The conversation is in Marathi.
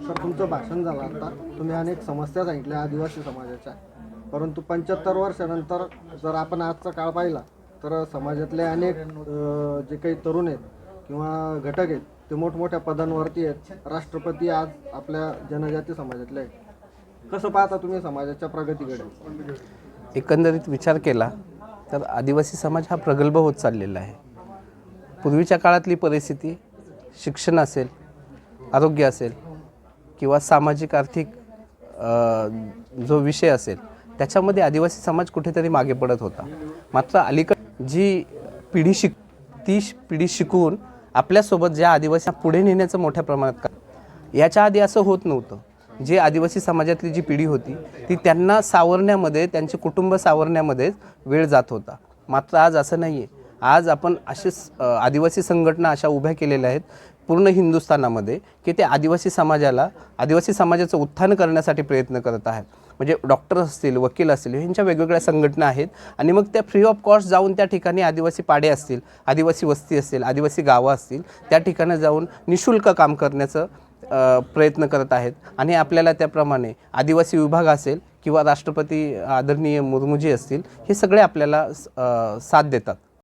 तर तुमचं भाषण झालं आता, तुम्ही अनेक समस्या सांगितल्या आदिवासी समाजाच्या, परंतु 75 वर्षानंतर जर आपण आजचा काळ पाहिला तर समाजातले अनेक जे काही तरुण आहेत किंवा घटक आहेत ते मोठमोठ्या पदांवरती आहेत. राष्ट्रपती आज आपल्या जनजाती समाजातले आहेत. कसं पाहता तुम्ही समाजाच्या प्रगतीकडे? एकंदरीत विचार केला तर आदिवासी समाज हा प्रगल्भ होत चाललेला आहे. पूर्वीच्या काळातली परिस्थिती, शिक्षण असेल, आरोग्य असेल किंवा सामाजिक आर्थिक जो विषय असेल त्याच्यामध्ये आदिवासी समाज कुठेतरी मागे पडत होता. मात्र अलीकडे जी ती पिढी शिकून आपल्यासोबत ज्या आदिवासी पुढे नेण्याचं मोठ्या प्रमाणात याच्या आधी असं होत नव्हतं. जे आदिवासी समाजातली जी पिढी होती ती त्यांना सावरण्यामध्ये, त्यांचे कुटुंब सावरण्यामध्येच वेळ जात होता. मात्र आज असं नाही आहे. आज आपण असेच आदिवासी संघटना अशा उभ्या केलेल्या आहेत पूर्ण हिंदुस्थानामध्ये की ते आदिवासी समाजाचं उत्थान करण्यासाठी प्रयत्न करत आहेत. म्हणजे डॉक्टर असतील, वकील असतील, ह्यांच्या वेगवेगळ्या संघटना आहेत आणि मग त्या फ्री ऑफ कॉस्ट जाऊन त्या ठिकाणी आदिवासी पाडे असतील, आदिवासी वस्ती असतील, आदिवासी गावं असतील, त्या ठिकाणी जाऊन निःशुल्क काम करण्याचं प्रयत्न करत आहेत. आणि आपल्याला त्याप्रमाणे आदिवासी विभाग असेल किंवा राष्ट्रपती आदरणीय मुर्मूजी असतील, हे सगळे आपल्याला साथ देतात.